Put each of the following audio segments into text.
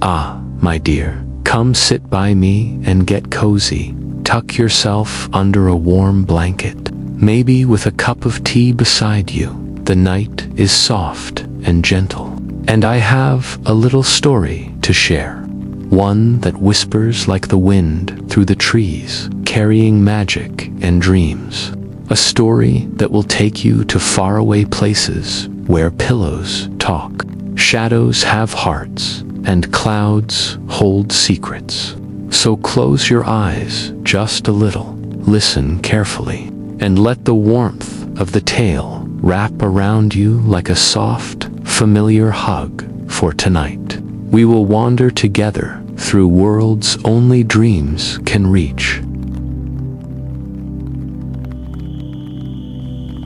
Ah, my dear, come sit by me and get cozy. Tuck yourself under a warm blanket, maybe with a cup of tea beside you. The night is soft and gentle, and I have a little story to share. One that whispers like the wind through the trees, carrying magic and dreams. A story that will take you to faraway places where pillows talk, shadows have hearts, and clouds hold secrets. So close your eyes just a little, listen carefully, and let the warmth of the tale wrap around you like a soft, familiar hug. For tonight, we will wander together through worlds only dreams can reach.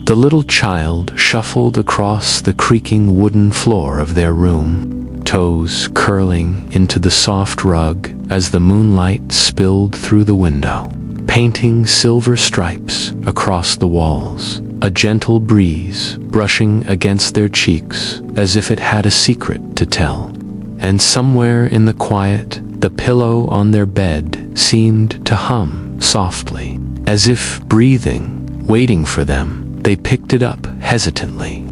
The little child shuffled across the creaking wooden floor of their room, toes curling into the soft rug as the moonlight spilled through the window, painting silver stripes across the walls, a gentle breeze brushing against their cheeks as if it had a secret to tell. And somewhere in the quiet, the pillow on their bed seemed to hum softly, as if breathing, waiting for them. They picked it up hesitantly,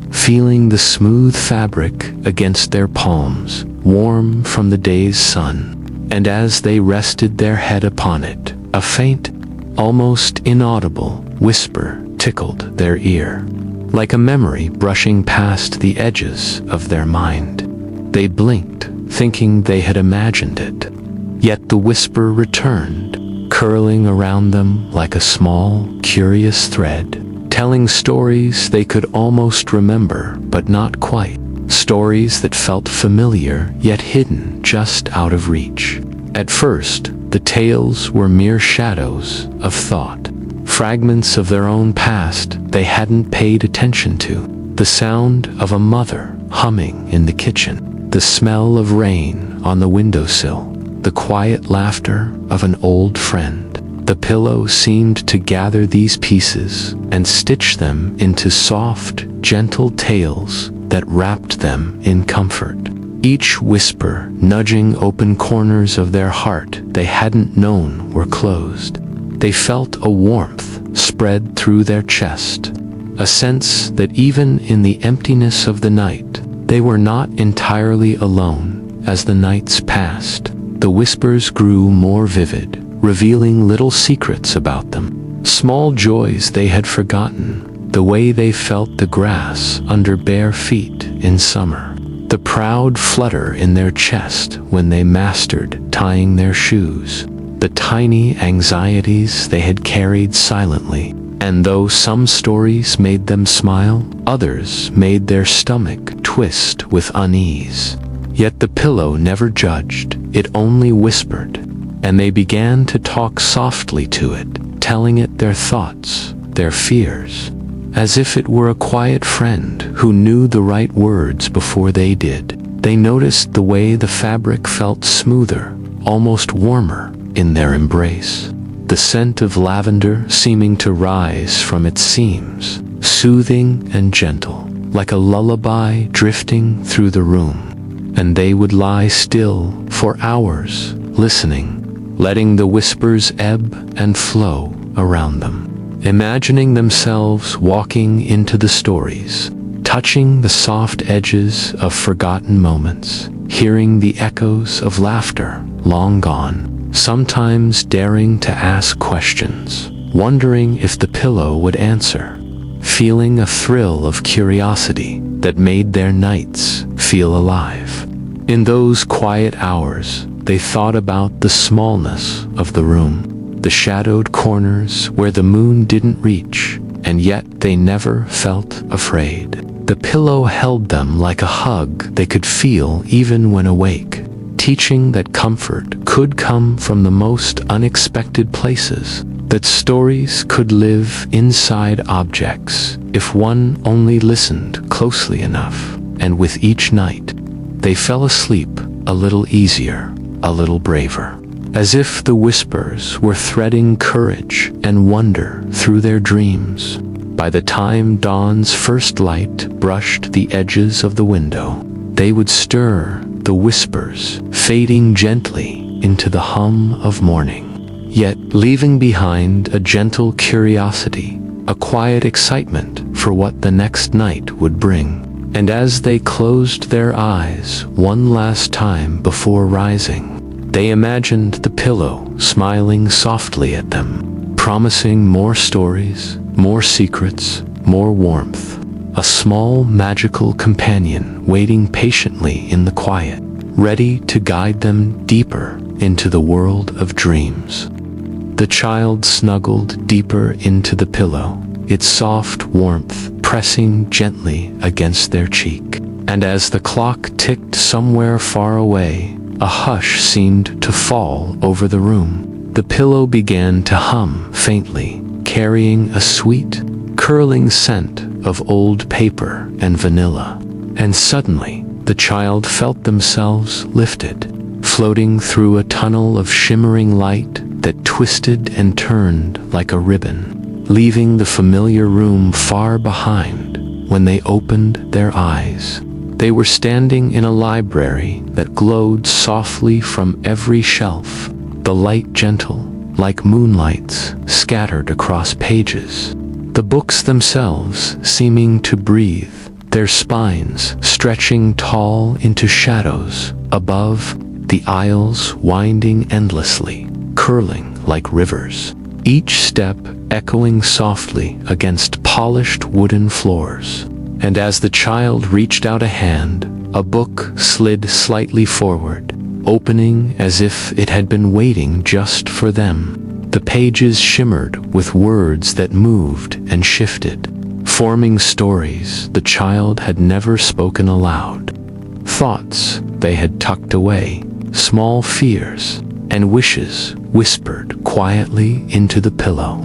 feeling the smooth fabric against their palms, warm from the day's sun. And as they rested their head upon it, a faint, almost inaudible whisper tickled their ear, like a memory brushing past the edges of their mind. They blinked, thinking they had imagined it. Yet the whisper returned, curling around them like a small, curious thread, telling stories they could almost remember, but not quite. Stories that felt familiar, yet hidden just out of reach. At first, the tales were mere shadows of thought, fragments of their own past they hadn't paid attention to. The sound of a mother humming in the kitchen, the smell of rain on the windowsill, the quiet laughter of an old friend. The pillow seemed to gather these pieces and stitch them into soft, gentle tales that wrapped them in comfort. Each whisper nudging open corners of their heart they hadn't known were closed. They felt a warmth spread through their chest, a sense that even in the emptiness of the night, they were not entirely alone. As the nights passed, the whispers grew more vivid, revealing little secrets about them, small joys they had forgotten, the way they felt the grass under bare feet in summer, the proud flutter in their chest when they mastered tying their shoes, the tiny anxieties they had carried silently. And though some stories made them smile, others made their stomach twist with unease. Yet the pillow never judged, it only whispered, and they began to talk softly to it, telling it their thoughts, their fears, as if it were a quiet friend who knew the right words before they did. They noticed the way the fabric felt smoother, almost warmer in their embrace, the scent of lavender seeming to rise from its seams, soothing and gentle, like a lullaby drifting through the room. And they would lie still for hours, listening, letting the whispers ebb and flow around them, imagining themselves walking into the stories, touching the soft edges of forgotten moments, hearing the echoes of laughter long gone, sometimes daring to ask questions, wondering if the pillow would answer, feeling a thrill of curiosity that made their nights feel alive. In those quiet hours, they thought about the smallness of the room, the shadowed corners where the moon didn't reach, and yet they never felt afraid. The pillow held them like a hug they could feel even when awake, teaching that comfort could come from the most unexpected places, that stories could live inside objects if one only listened closely enough. And with each night, they fell asleep a little easier, a little braver, as if the whispers were threading courage and wonder through their dreams. By the time dawn's first light brushed the edges of the window, they would stir the whispers, fading gently into the hum of morning, yet leaving behind a gentle curiosity, a quiet excitement for what the next night would bring. And as they closed their eyes one last time before rising, they imagined the pillow smiling softly at them, promising more stories, more secrets, more warmth. A small magical companion waiting patiently in the quiet, ready to guide them deeper into the world of dreams. The child snuggled deeper into the pillow, its soft warmth pressing gently against their cheek. And as the clock ticked somewhere far away, a hush seemed to fall over the room. The pillow began to hum faintly, carrying a sweet, curling scent of old paper and vanilla. And suddenly, the child felt themselves lifted, floating through a tunnel of shimmering light that twisted and turned like a ribbon, leaving the familiar room far behind. When they opened their eyes, they were standing in a library that glowed softly from every shelf, the light gentle, like moonlights scattered across pages. The books themselves seeming to breathe, their spines stretching tall into shadows above, the aisles winding endlessly, curling like rivers, each step echoing softly against polished wooden floors. And as the child reached out a hand, a book slid slightly forward, opening as if it had been waiting just for them. The pages shimmered with words that moved and shifted, forming stories the child had never spoken aloud. Thoughts they had tucked away, small fears and wishes whispered quietly into the pillow.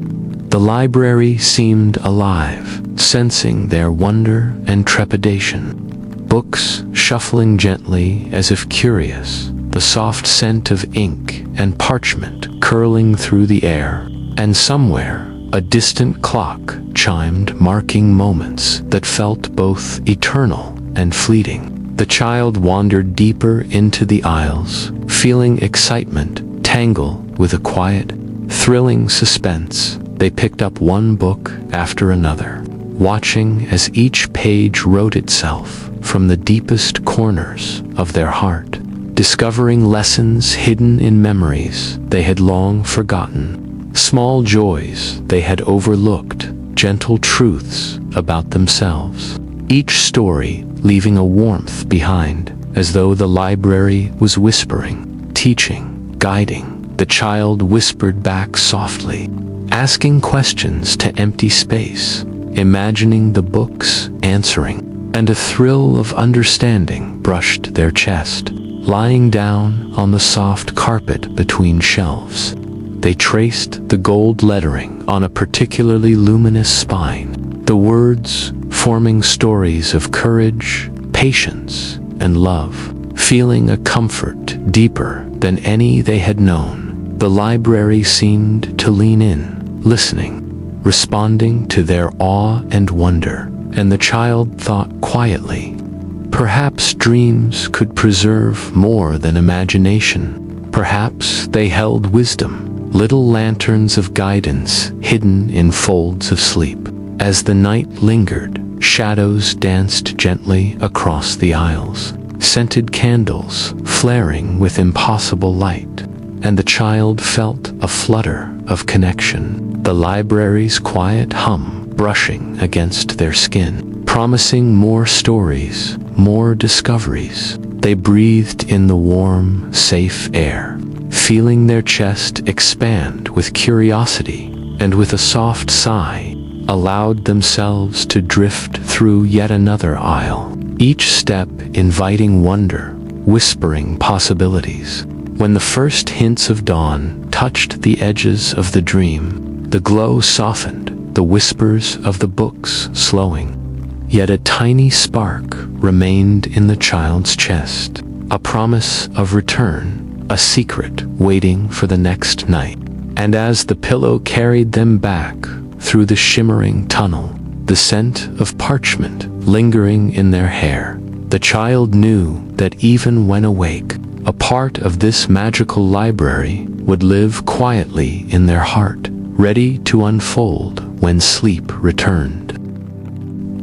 The library seemed alive, sensing their wonder and trepidation. Books shuffling gently as if curious, the soft scent of ink and parchment curling through the air, and somewhere a distant clock chimed, marking moments that felt both eternal and fleeting. The child wandered deeper into the aisles, feeling excitement tangle with a quiet, thrilling suspense. They picked up one book after another, watching as each page wrote itself from the deepest corners of their heart, discovering lessons hidden in memories they had long forgotten, small joys they had overlooked, gentle truths about themselves. Each story leaving a warmth behind, as though the library was whispering, teaching, guiding. The child whispered back softly, asking questions to empty space, imagining the books answering, and a thrill of understanding brushed their chest. Lying down on the soft carpet between shelves, they traced the gold lettering on a particularly luminous spine, the words forming stories of courage, patience, and love, feeling a comfort deeper than any they had known. The library seemed to lean in, listening, responding to their awe and wonder, and the child thought quietly, perhaps dreams could preserve more than imagination. Perhaps they held wisdom, little lanterns of guidance hidden in folds of sleep. As the night lingered, shadows danced gently across the aisles, scented candles flaring with impossible light, and the child felt a flutter of connection, the library's quiet hum brushing against their skin, promising more stories, more discoveries. They breathed in the warm, safe air, feeling their chest expand with curiosity, and with a soft sigh, allowed themselves to drift through yet another aisle, each step inviting wonder, whispering possibilities. When the first hints of dawn touched the edges of the dream, the glow softened, the whispers of the books slowing. Yet a tiny spark remained in the child's chest, a promise of return, a secret waiting for the next night. And as the pillow carried them back through the shimmering tunnel, the scent of parchment lingering in their hair, The child knew that even when awake, a part of this magical library would live quietly in their heart, ready to unfold when sleep returned.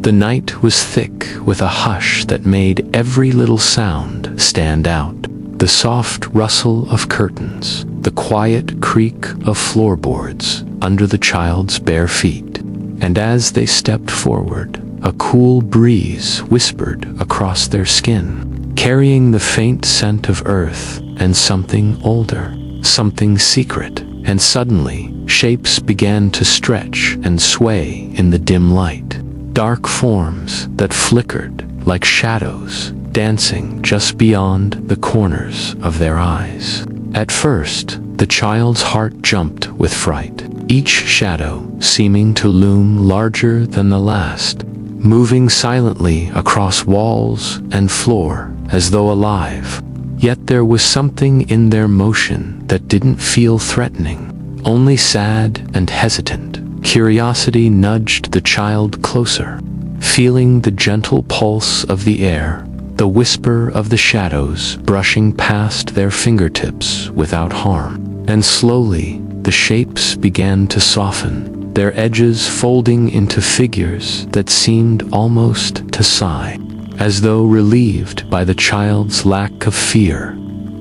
The night was thick with a hush that made every little sound stand out. The soft rustle of curtains, the quiet creak of floorboards under the child's bare feet. And as they stepped forward, a cool breeze whispered across their skin, carrying the faint scent of earth and something older, something secret. And suddenly, shapes began to stretch and sway in the dim light. Dark forms that flickered like shadows, dancing just beyond the corners of their eyes. At first, the child's heart jumped with fright, each shadow seeming to loom larger than the last, moving silently across walls and floor as though alive. Yet there was something in their motion that didn't feel threatening, only sad and hesitant. Curiosity nudged the child closer, feeling the gentle pulse of the air, the whisper of the shadows brushing past their fingertips without harm. And slowly, the shapes began to soften, their edges folding into figures that seemed almost to sigh, as though relieved by the child's lack of fear.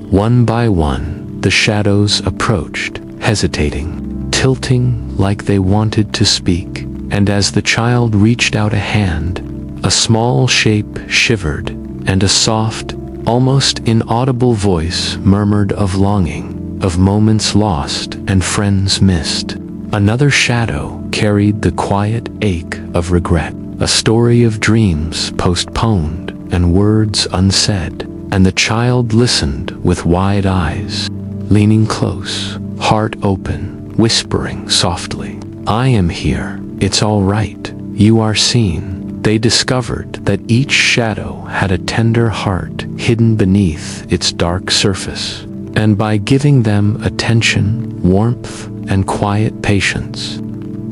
One by one, the shadows approached, hesitating, tilting like they wanted to speak, and as the child reached out a hand, a small shape shivered, and a soft, almost inaudible voice murmured of longing, of moments lost and friends missed. Another shadow carried the quiet ache of regret, a story of dreams postponed and words unsaid, and the child listened with wide eyes, leaning close, heart open, whispering softly, "I am here, it's all right, you are seen." They discovered that each shadow had a tender heart hidden beneath its dark surface, and by giving them attention, warmth, and quiet patience,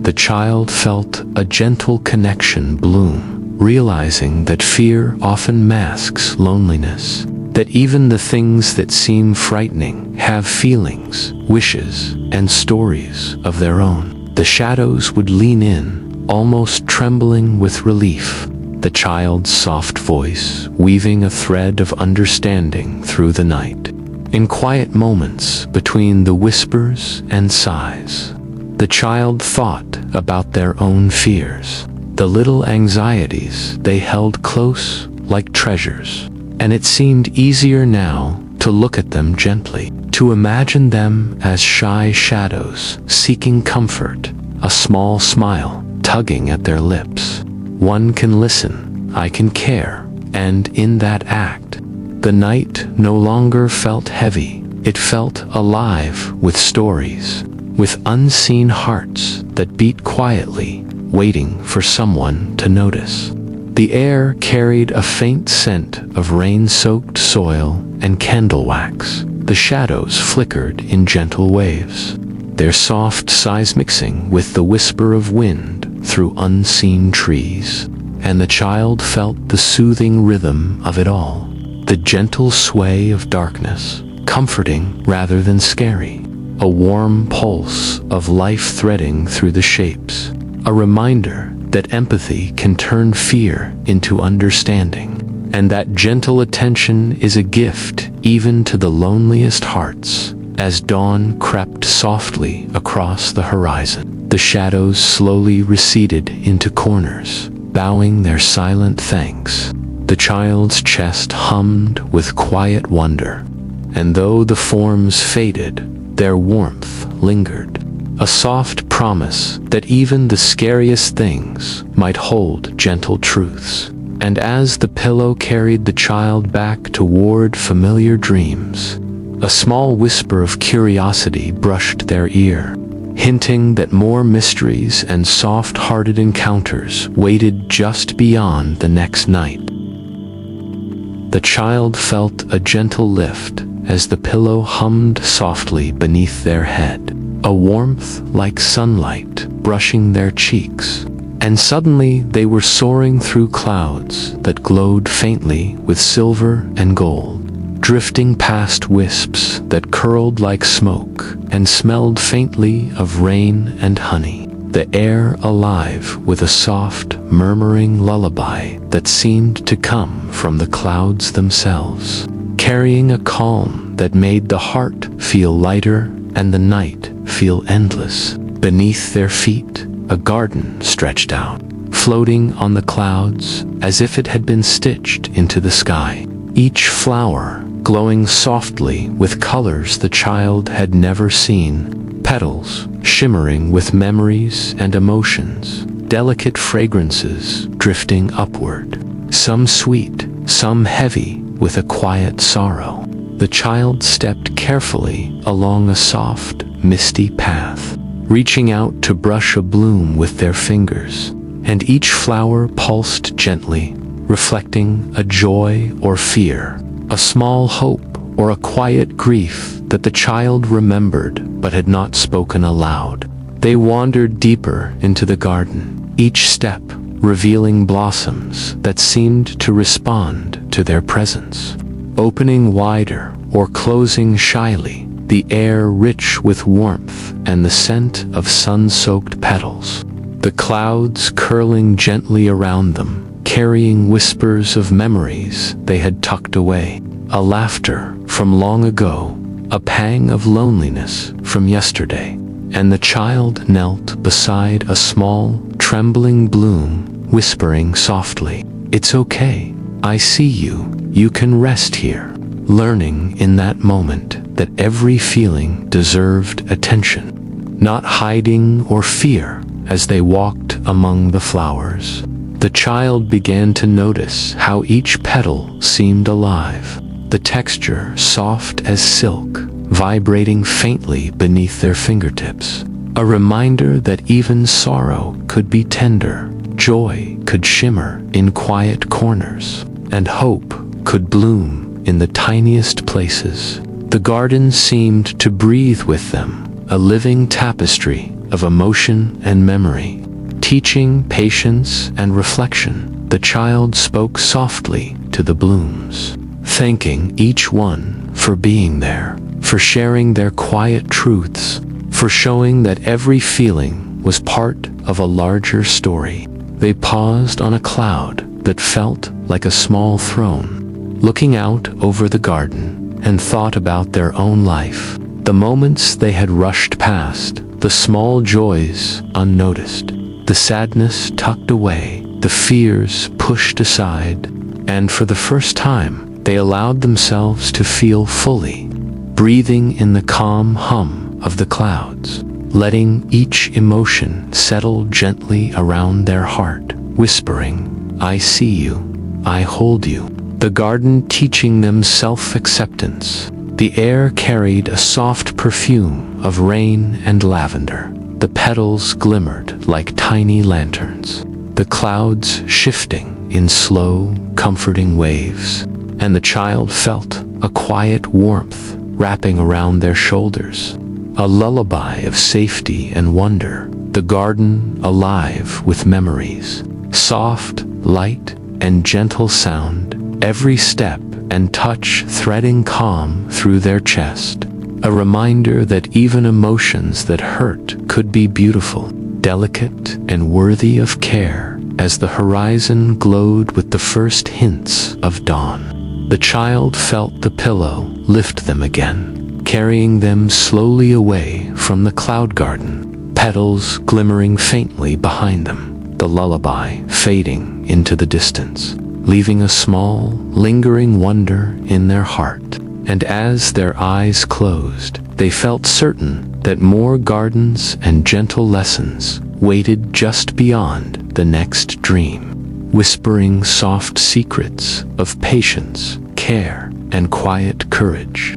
the child felt a gentle connection bloom, realizing that fear often masks loneliness, that even the things that seem frightening have feelings, wishes, and stories of their own. The shadows would lean in, almost trembling with relief, the child's soft voice weaving a thread of understanding through the night. In quiet moments between the whispers and sighs, the child thought about their own fears, the little anxieties they held close like treasures. And it seemed easier now to look at them gently, to imagine them as shy shadows seeking comfort, a small smile tugging at their lips. One can listen, I can care, and in that act, the night no longer felt heavy. It felt alive with stories, with unseen hearts that beat quietly, waiting for someone to notice. The air carried a faint scent of rain-soaked soil and candle wax. The shadows flickered in gentle waves, their soft sighs mixing with the whisper of wind through unseen trees. And the child felt the soothing rhythm of it all, the gentle sway of darkness, comforting rather than scary, a warm pulse of life threading through the shapes, a reminder that empathy can turn fear into understanding, and that gentle attention is a gift even to the loneliest hearts. As dawn crept softly across the horizon, the shadows slowly receded into corners, bowing their silent thanks. The child's chest hummed with quiet wonder, and though the forms faded, their warmth lingered, a soft promise that even the scariest things might hold gentle truths. And as the pillow carried the child back toward familiar dreams, a small whisper of curiosity brushed their ear, hinting that more mysteries and soft-hearted encounters waited just beyond the next night. The child felt a gentle lift as the pillow hummed softly beneath their head, a warmth like sunlight brushing their cheeks. and suddenly they were soaring through clouds that glowed faintly with silver and gold, drifting past wisps that curled like smoke and smelled faintly of rain and honey, the air alive with a soft, murmuring lullaby that seemed to come from the clouds themselves, carrying a calm that made the heart feel lighter and the night feel endless. Beneath their feet, a garden stretched out, floating on the clouds as if it had been stitched into the sky, each flower glowing softly with colors the child had never seen, petals shimmering with memories and emotions, delicate fragrances drifting upward, some sweet, some heavy with a quiet sorrow. The child stepped carefully along a soft, misty path, reaching out to brush a bloom with their fingers, and each flower pulsed gently, reflecting a joy or fear, a small hope or a quiet grief that the child remembered but had not spoken aloud. They wandered deeper into the garden, each step revealing blossoms that seemed to respond to their presence, opening wider or closing shyly, the air rich with warmth and the scent of sun-soaked petals, the clouds curling gently around them, carrying whispers of memories they had tucked away, a laughter from long ago, a pang of loneliness from yesterday, and the child knelt beside a small, trembling bloom, whispering softly, "It's okay, I see you, you can rest here," learning in that moment that every feeling deserved attention, not hiding or fear. As they walked among the flowers, the child began to notice how each petal seemed alive, the texture soft as silk, vibrating faintly beneath their fingertips, a reminder that even sorrow could be tender, joy could shimmer in quiet corners, and hope could bloom in the tiniest places. The garden seemed to breathe with them, a living tapestry of emotion and memory, teaching patience and reflection. The child spoke softly to the blooms, thanking each one for being there, for sharing their quiet truths, for showing that every feeling was part of a larger story. They paused on a cloud that felt like a small throne, looking out over the garden, and thought about their own life, the moments they had rushed past, the small joys unnoticed, the sadness tucked away, the fears pushed aside, and for the first time, they allowed themselves to feel fully, breathing in the calm hum of the clouds, letting each emotion settle gently around their heart, whispering, "I see you, I hold you." The garden teaching them self-acceptance. The air carried a soft perfume of rain and lavender. The petals glimmered like tiny lanterns, the clouds shifting in slow, comforting waves, and the child felt a quiet warmth wrapping around their shoulders, a lullaby of safety and wonder, the garden alive with memories, soft, light, and gentle sound, every step and touch threading calm through their chest, a reminder that even emotions that hurt could be beautiful, delicate, and worthy of care. As the horizon glowed with the first hints of dawn, the child felt the pillow lift them again, carrying them slowly away from the cloud garden, petals glimmering faintly behind them, the lullaby fading into the distance, leaving a small, lingering wonder in their heart. And as their eyes closed, they felt certain that more gardens and gentle lessons waited just beyond the next dream, whispering soft secrets of patience, care, and quiet courage.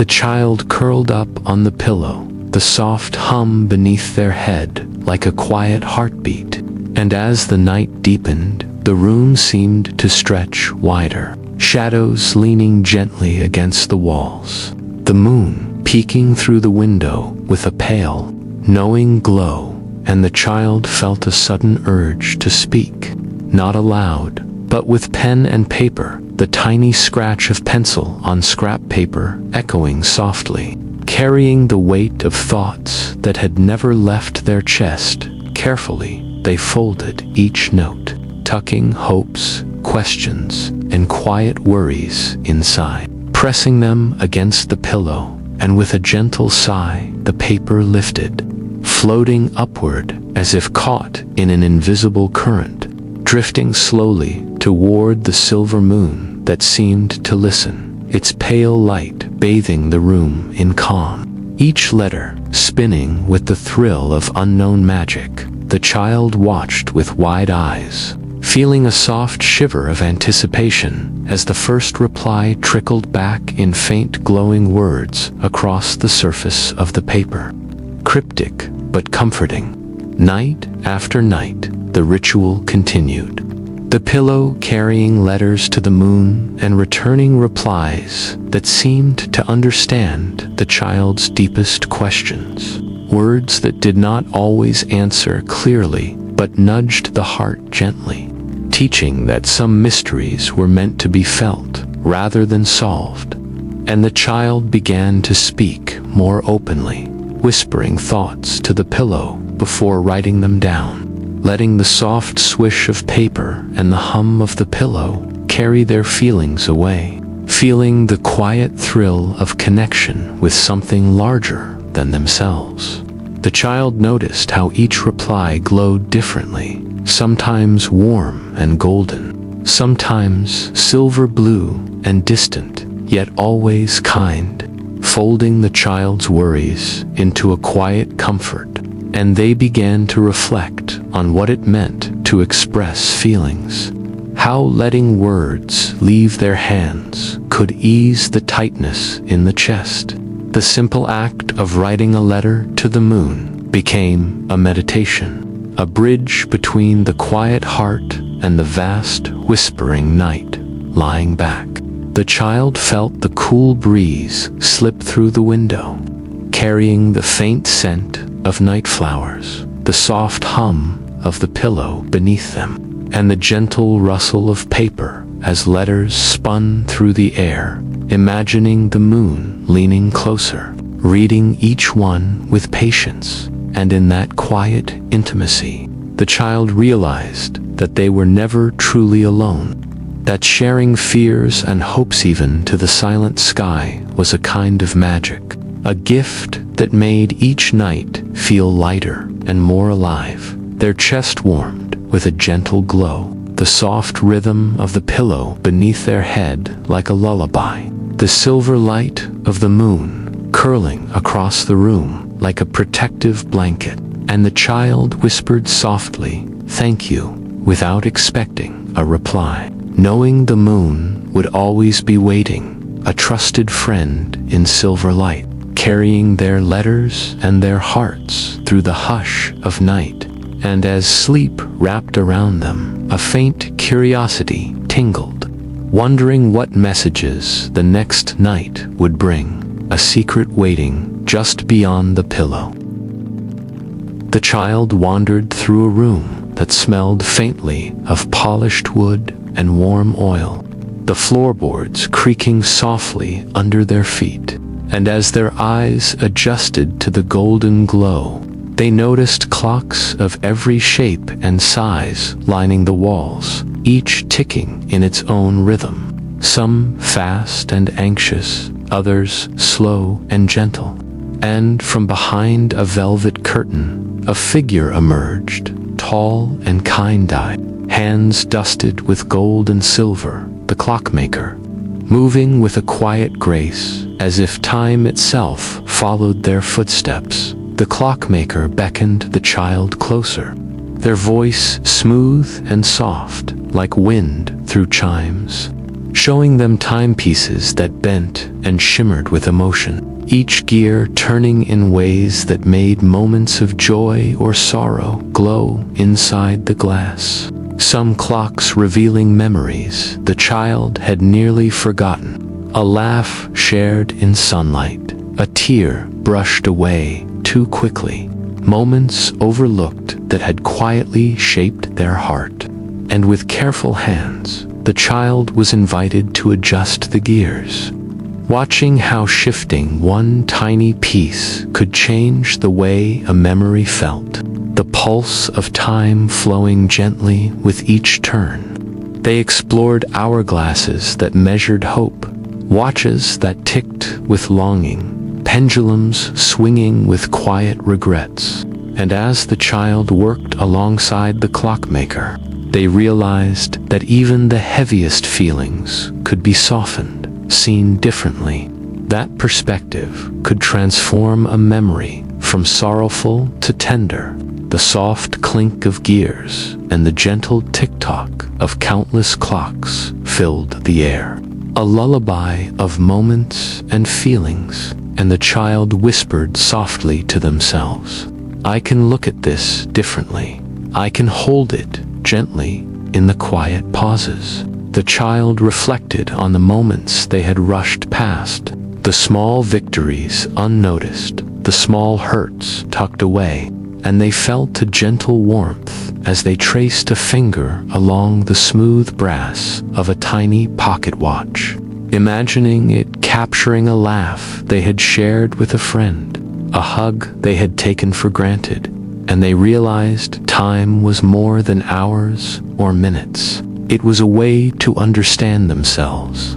The child curled up on the pillow, the soft hum beneath their head like a quiet heartbeat, and as the night deepened, the room seemed to stretch wider, shadows leaning gently against the walls, the moon peeking through the window with a pale, knowing glow, and the child felt a sudden urge to speak, not aloud, but with pen and paper, the tiny scratch of pencil on scrap paper echoing softly, carrying the weight of thoughts that had never left their chest. Carefully, they folded each note, tucking hopes, questions, and quiet worries inside, pressing them against the pillow, and with a gentle sigh, the paper lifted, floating upward as if caught in an invisible current, drifting slowly toward the silver moon that seemed to listen, its pale light bathing the room in calm. Each letter spinning with the thrill of unknown magic, the child watched with wide eyes, feeling a soft shiver of anticipation as the first reply trickled back in faint glowing words across the surface of the paper. Cryptic but comforting. Night after night, the ritual continued. The pillow carrying letters to the moon and returning replies that seemed to understand the child's deepest questions. Words that did not always answer clearly, but nudged the heart gently, teaching that some mysteries were meant to be felt rather than solved. And the child began to speak more openly, whispering thoughts to the pillow before writing them down, letting the soft swish of paper and the hum of the pillow carry their feelings away, feeling the quiet thrill of connection with something larger than themselves. The child noticed how each reply glowed differently, sometimes warm and golden, sometimes silver blue and distant, yet always kind, folding the child's worries into a quiet comfort, and they began to reflect on what it meant to express feelings, how letting words leave their hands could ease the tightness in the chest. The simple act of writing a letter to the moon became a meditation, a bridge between the quiet heart and the vast, whispering night lying back. The child felt the cool breeze slip through the window, carrying the faint scent of night flowers, the soft hum of the pillow beneath them, and the gentle rustle of paper as letters spun through the air, imagining the moon leaning closer, reading each one with patience. And in that quiet intimacy, the child realized that they were never truly alone, that sharing fears and hopes even to the silent sky was a kind of magic, a gift that made each night feel lighter and more alive. Their chest warmed with a gentle glow, the soft rhythm of the pillow beneath their head like a lullaby, the silver light of the moon curling across the room like a protective blanket, and the child whispered softly, "Thank you," without expecting a reply, knowing the moon would always be waiting, a trusted friend in silver light, carrying their letters and their hearts through the hush of night. And as sleep wrapped around them, a faint curiosity tingled, wondering what messages the next night would bring, a secret waiting just beyond the pillow. The child wandered through a room that smelled faintly of polished wood and warm oil, the floorboards creaking softly under their feet. And as their eyes adjusted to the golden glow, they noticed clocks of every shape and size lining the walls, each ticking in its own rhythm, some fast and anxious, others slow and gentle. And from behind a velvet curtain, a figure emerged, tall and kind-eyed, hands dusted with gold and silver, the clockmaker, moving with a quiet grace, as if time itself followed their footsteps. The clockmaker beckoned the child closer, their voice smooth and soft, like wind through chimes, showing them timepieces that bent and shimmered with emotion, each gear turning in ways that made moments of joy or sorrow glow inside the glass. Some clocks revealing memories the child had nearly forgotten, a laugh shared in sunlight, a tear brushed away too quickly, moments overlooked that had quietly shaped their heart. And with careful hands, the child was invited to adjust the gears, watching how shifting one tiny piece could change the way a memory felt, the pulse of time flowing gently with each turn. They explored hourglasses that measured hope, watches that ticked with longing, pendulums swinging with quiet regrets. And as the child worked alongside the clockmaker, they realized that even the heaviest feelings could be softened, seen differently. That perspective could transform a memory from sorrowful to tender. The soft clink of gears and the gentle tick-tock of countless clocks filled the air, a lullaby of moments and feelings, and the child whispered softly to themselves, "I can look at this differently. I can hold it gently in the quiet pauses." The child reflected on the moments they had rushed past, the small victories unnoticed, the small hurts tucked away, and they felt a gentle warmth as they traced a finger along the smooth brass of a tiny pocket watch, imagining it capturing a laugh they had shared with a friend, a hug they had taken for granted, and they realized time was more than hours or minutes. It was a way to understand themselves,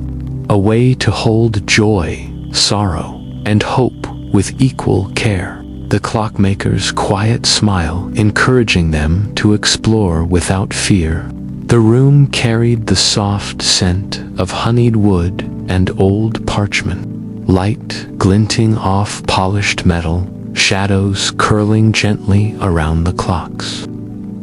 a way to hold joy, sorrow, and hope with equal care. The clockmaker's quiet smile encouraging them to explore without fear. The room carried the soft scent of honeyed wood and old parchment, light glinting off polished metal, shadows curling gently around the clocks,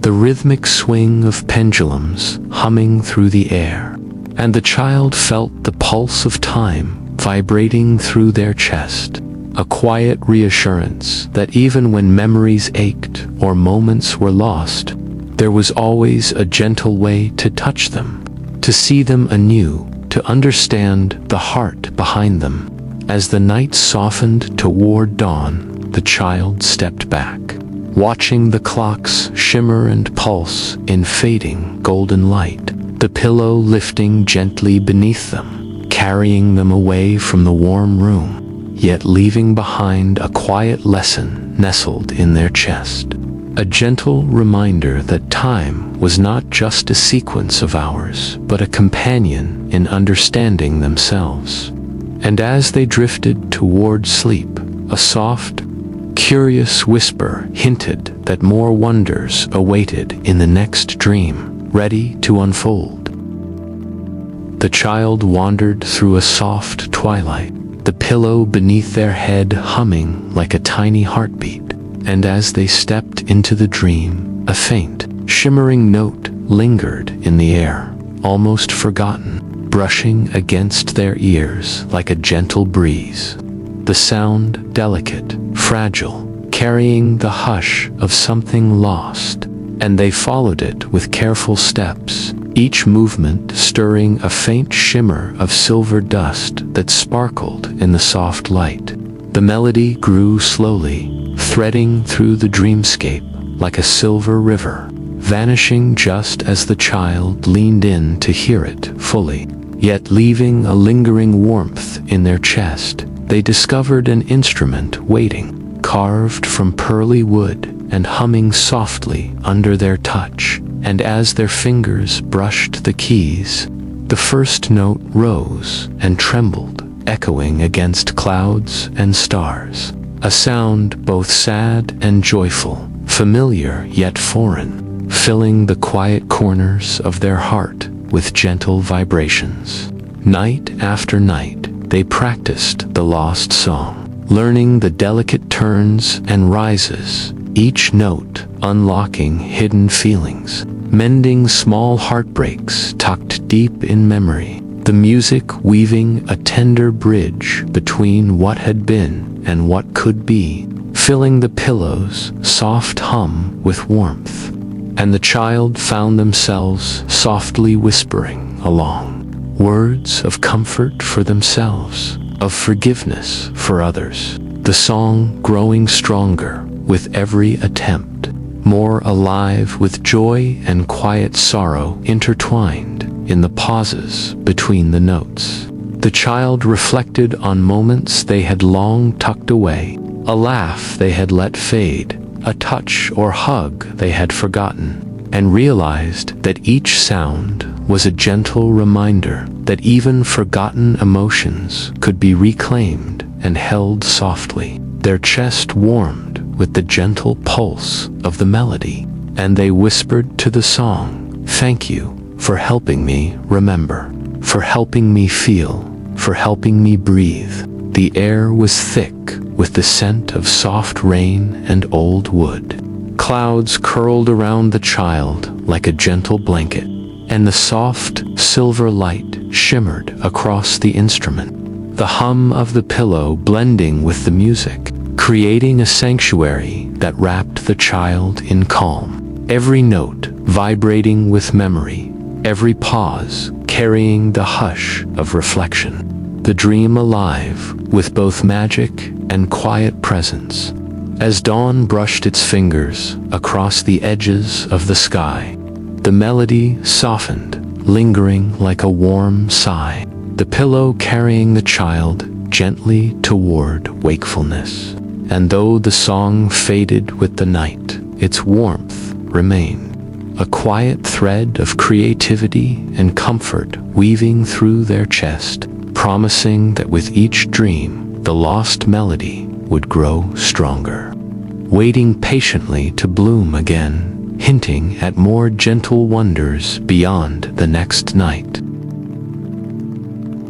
the rhythmic swing of pendulums humming through the air, and the child felt the pulse of time vibrating through their chest. A quiet reassurance that even when memories ached or moments were lost, there was always a gentle way to touch them, to see them anew, to understand the heart behind them. As the night softened toward dawn, the child stepped back, watching the clocks shimmer and pulse in fading golden light, the pillow lifting gently beneath them, carrying them away from the warm room, yet leaving behind a quiet lesson nestled in their chest. A gentle reminder that time was not just a sequence of hours, but a companion in understanding themselves. And as they drifted toward sleep, a soft, curious whisper hinted that more wonders awaited in the next dream, ready to unfold. The child wandered through a soft twilight, the pillow beneath their head humming like a tiny heartbeat, and as they stepped into the dream, a faint, shimmering note lingered in the air, almost forgotten, brushing against their ears like a gentle breeze. The sound delicate, fragile, carrying the hush of something lost, and they followed it with careful steps, each movement stirring a faint shimmer of silver dust that sparkled in the soft light. The melody grew slowly, threading through the dreamscape like a silver river, vanishing just as the child leaned in to hear it fully. Yet leaving a lingering warmth in their chest, they discovered an instrument waiting, carved from pearly wood and humming softly under their touch. And as their fingers brushed the keys, the first note rose and trembled, echoing against clouds and stars. A sound both sad and joyful, familiar yet foreign, filling the quiet corners of their heart with gentle vibrations. Night after night, they practiced the lost song, learning the delicate turns and rises, each note unlocking hidden feelings, mending small heartbreaks tucked deep in memory, the music weaving a tender bridge between what had been and what could be, filling the pillow's soft hum with warmth. And the child found themselves softly whispering along, words of comfort for themselves, of forgiveness for others, the song growing stronger, with every attempt, more alive with joy and quiet sorrow intertwined in the pauses between the notes. The child reflected on moments they had long tucked away, a laugh they had let fade, a touch or hug they had forgotten, and realized that each sound was a gentle reminder that even forgotten emotions could be reclaimed and held softly. Their chest warmed with the gentle pulse of the melody, and they whispered to the song, "Thank you for helping me remember, for helping me feel, for helping me breathe." The air was thick with the scent of soft rain and old wood. Clouds curled around the child like a gentle blanket, and the soft silver light shimmered across the instrument, the hum of the pillow blending with the music, creating a sanctuary that wrapped the child in calm. Every note vibrating with memory, every pause carrying the hush of reflection. The dream alive with both magic and quiet presence. As dawn brushed its fingers across the edges of the sky, the melody softened, lingering like a warm sigh, the pillow carrying the child gently toward wakefulness. And though the song faded with the night, its warmth remained, a quiet thread of creativity and comfort weaving through their chest, promising that with each dream, the lost melody would grow stronger, waiting patiently to bloom again, hinting at more gentle wonders beyond the next night.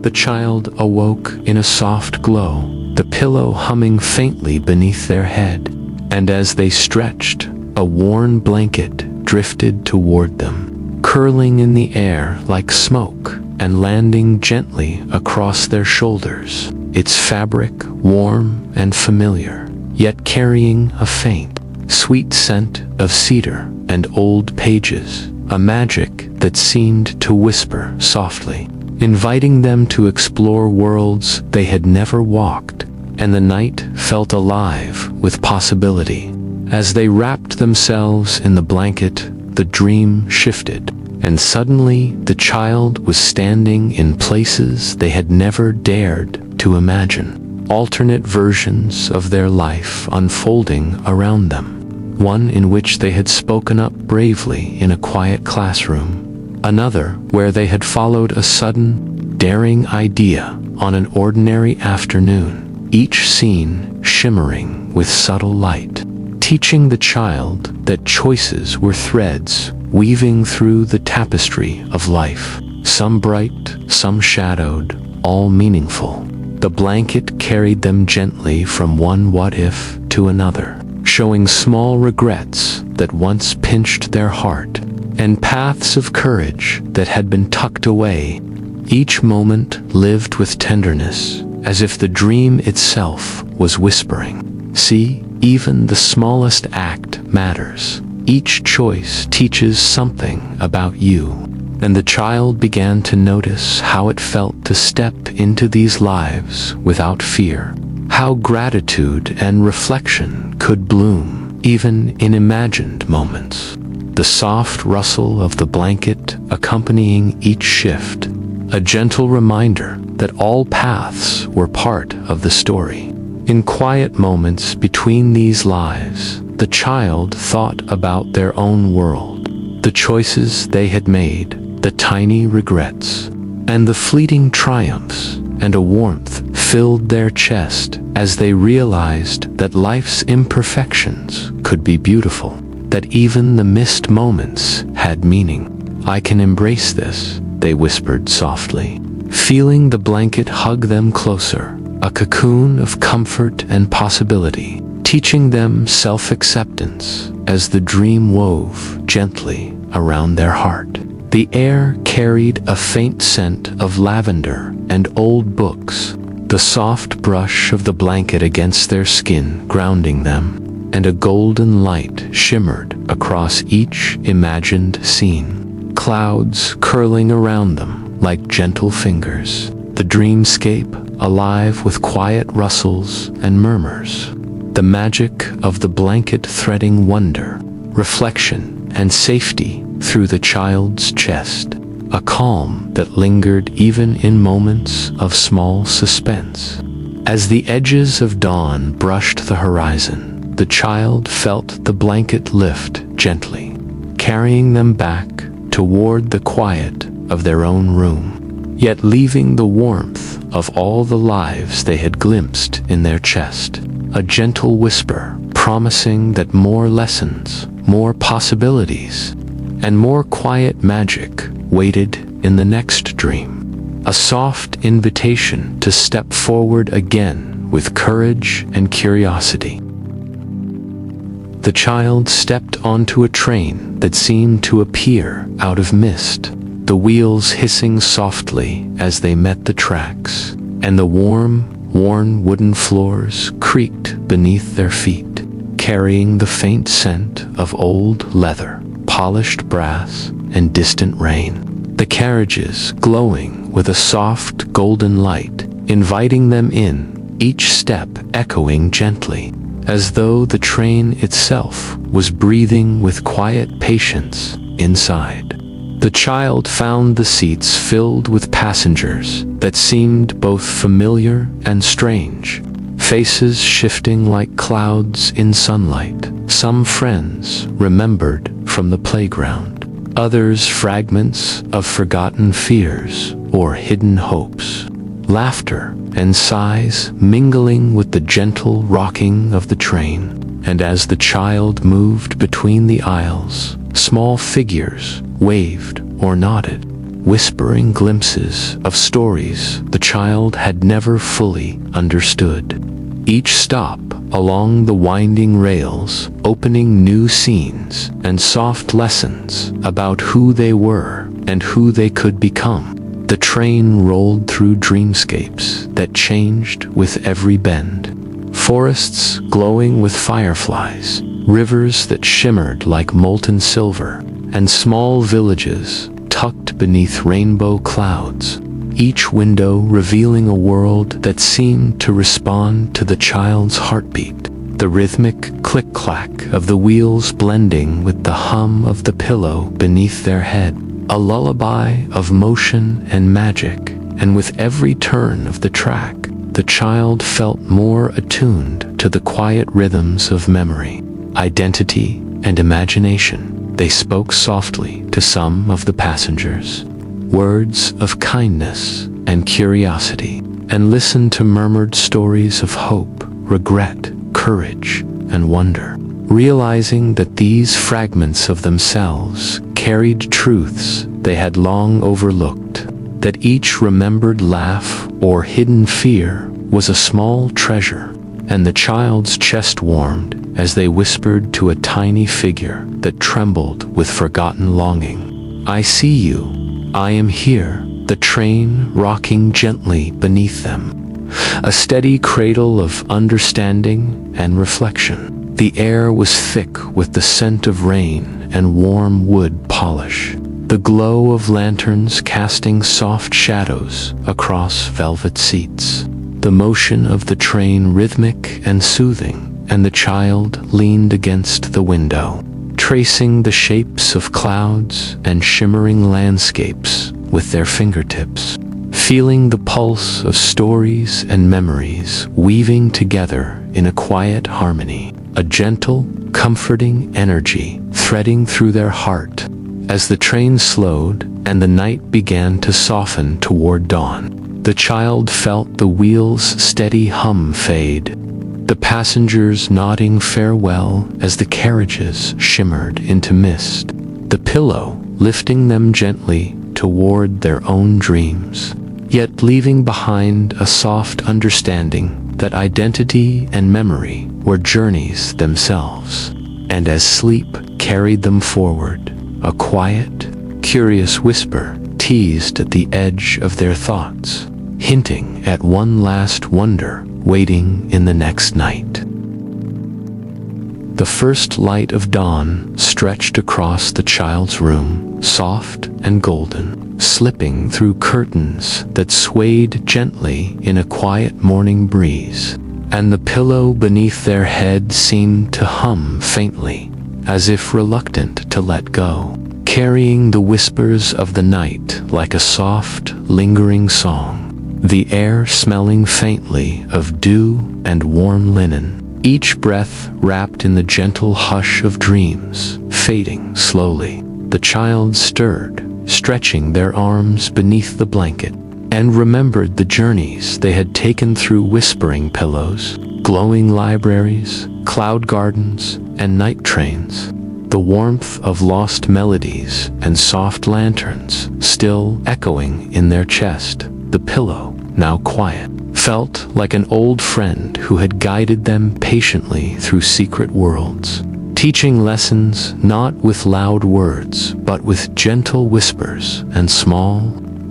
The child awoke in a soft glow, the pillow humming faintly beneath their head, and as they stretched, a worn blanket drifted toward them, curling in the air like smoke and landing gently across their shoulders, its fabric warm and familiar, yet carrying a faint, sweet scent of cedar and old pages, a magic that seemed to whisper softly, inviting them to explore worlds they had never walked, and the night felt alive with possibility. As they wrapped themselves in the blanket, the dream shifted, and suddenly the child was standing in places they had never dared to imagine, alternate versions of their life unfolding around them. One in which they had spoken up bravely in a quiet classroom, another where they had followed a sudden, daring idea on an ordinary afternoon, each scene shimmering with subtle light, teaching the child that choices were threads weaving through the tapestry of life, some bright, some shadowed, all meaningful. The blanket carried them gently from one what-if to another, showing small regrets that once pinched their heart, and paths of courage that had been tucked away. Each moment lived with tenderness, as if the dream itself was whispering, "See, even the smallest act matters. Each choice teaches something about you." And the child began to notice how it felt to step into these lives without fear, how gratitude and reflection could bloom even in imagined moments. The soft rustle of the blanket accompanying each shift, a gentle reminder that all paths were part of the story. In quiet moments between these lives, the child thought about their own world, the choices they had made, the tiny regrets, and the fleeting triumphs, and a warmth filled their chest as they realized that life's imperfections could be beautiful, that even the missed moments had meaning. "I can embrace this," they whispered softly, feeling the blanket hug them closer, a cocoon of comfort and possibility, teaching them self-acceptance as the dream wove gently around their heart. The air carried a faint scent of lavender and old books, the soft brush of the blanket against their skin grounding them, and a golden light shimmered across each imagined scene, clouds curling around them like gentle fingers, the dreamscape alive with quiet rustles and murmurs. the magic of the blanket threading wonder, reflection, and safety through the child's chest, a calm that lingered even in moments of small suspense. As the edges of dawn brushed the horizon, the child felt the blanket lift gently, carrying them back toward the quiet of their own room, yet leaving the warmth of all the lives they had glimpsed in their chest, a gentle whisper promising that more lessons, more possibilities, and more quiet magic waited in the next dream, a soft invitation to step forward again with courage and curiosity. The child stepped onto a train that seemed to appear out of mist, the wheels hissing softly as they met the tracks, and the warm, worn wooden floors creaked beneath their feet, carrying the faint scent of old leather, polished brass, and distant rain. The carriages glowing with a soft golden light, inviting them in, each step echoing gently, as though the train itself was breathing with quiet patience inside. The child found the seats filled with passengers that seemed both familiar and strange, faces shifting like clouds in sunlight, some friends remembered from the playground, others fragments of forgotten fears or hidden hopes, laughter and sighs mingling with the gentle rocking of the train. And as the child moved between the aisles, small figures waved or nodded, whispering glimpses of stories the child had never fully understood. Each stop along the winding rails opening new scenes and soft lessons about who they were and who they could become. The train rolled through dreamscapes that changed with every bend. Forests glowing with fireflies, rivers that shimmered like molten silver, and small villages tucked beneath rainbow clouds, each window revealing a world that seemed to respond to the child's heartbeat, the rhythmic click-clack of the wheels blending with the hum of the pillow beneath their head, a lullaby of motion and magic. And with every turn of the track, the child felt more attuned to the quiet rhythms of memory, identity, and imagination. They spoke softly to some of the passengers, words of kindness and curiosity, and listened to murmured stories of hope, regret, courage, and wonder, realizing that these fragments of themselves carried truths they had long overlooked, that each remembered laugh or hidden fear was a small treasure. And the child's chest warmed as they whispered to a tiny figure that trembled with forgotten longing. "I see you. I am here," the train rocking gently beneath them, a steady cradle of understanding and reflection. The air was thick with the scent of rain and warm wood polish, the glow of lanterns casting soft shadows across velvet seats, the motion of the train rhythmic and soothing, and the child leaned against the window, tracing the shapes of clouds and shimmering landscapes with their fingertips, feeling the pulse of stories and memories weaving together in a quiet harmony, a gentle, comforting energy threading through their heart. As the train slowed and the night began to soften toward dawn, the child felt the wheels' steady hum fade, the passengers nodding farewell as the carriages shimmered into mist, the pillow lifting them gently toward their own dreams, yet leaving behind a soft understanding that identity and memory were journeys themselves. And as sleep carried them forward, a quiet, curious whisper teased at the edge of their thoughts, hinting at one last wonder waiting in the next night. The first light of dawn stretched across the child's room, soft and golden, slipping through curtains that swayed gently in a quiet morning breeze. and the pillow beneath their head seemed to hum faintly, as if reluctant to let go, carrying the whispers of the night like a soft, lingering song. The air smelling faintly of dew and warm linen, each breath wrapped in the gentle hush of dreams, fading slowly. The child stirred, stretching their arms beneath the blanket, and remembered the journeys they had taken through whispering pillows, glowing libraries, cloud gardens, and night trains. The warmth of lost melodies and soft lanterns still echoing in their chest. The pillow, now quiet, felt like an old friend who had guided them patiently through secret worlds, teaching lessons not with loud words, but with gentle whispers and small,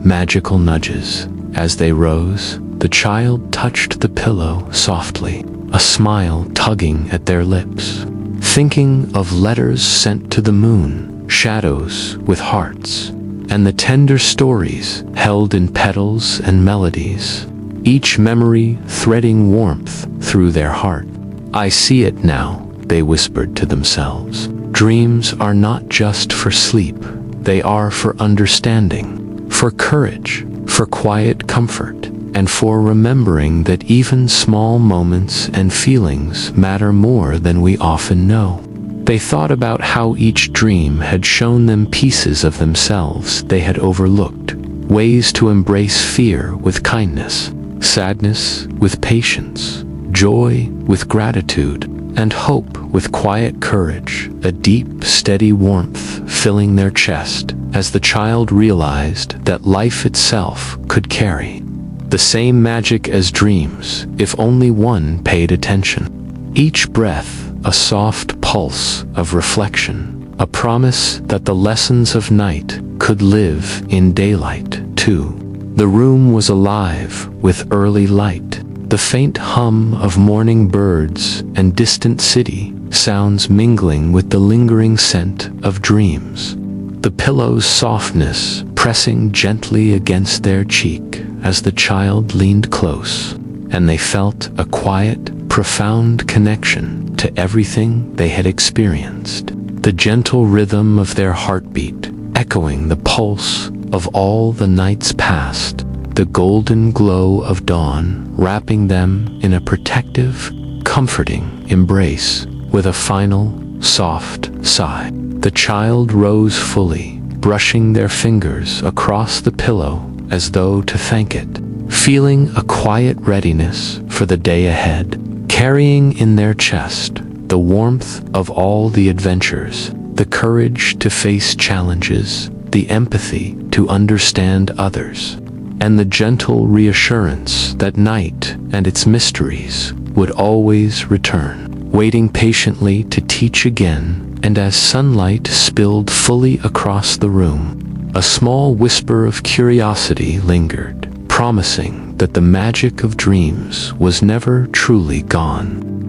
magical nudges. As they rose, the child touched the pillow softly, a smile tugging at their lips, thinking of letters sent to the moon, shadows with hearts, and the tender stories held in petals and melodies, each memory threading warmth through their heart. "I see it now," they whispered to themselves. "Dreams are not just for sleep, they are for understanding, for courage, for quiet comfort, and for remembering that even small moments and feelings matter more than we often know." They thought about how each dream had shown them pieces of themselves they had overlooked, ways to embrace fear with kindness, sadness with patience, joy with gratitude, and hope with quiet courage, a deep, steady warmth filling their chest as the child realized that life itself could carry the same magic as dreams if only one paid attention. Each breath a soft pulse of reflection, a promise that the lessons of night could live in daylight too. The room was alive with early light, the faint hum of morning birds and distant city sounds mingling with the lingering scent of dreams. The pillow's softness pressing gently against their cheek as the child leaned close, and they felt a quiet, profound connection to everything they had experienced. The gentle rhythm of their heartbeat, echoing the pulse of all the nights past, the golden glow of dawn wrapping them in a protective, comforting embrace. With a final, soft sigh, the child rose fully, brushing their fingers across the pillow as though to thank it, feeling a quiet readiness for the day ahead, carrying in their chest the warmth of all the adventures, the courage to face challenges, the empathy to understand others, and the gentle reassurance that night and its mysteries would always return, waiting patiently to teach again. And as sunlight spilled fully across the room, a small whisper of curiosity lingered, promising that the magic of dreams was never truly gone.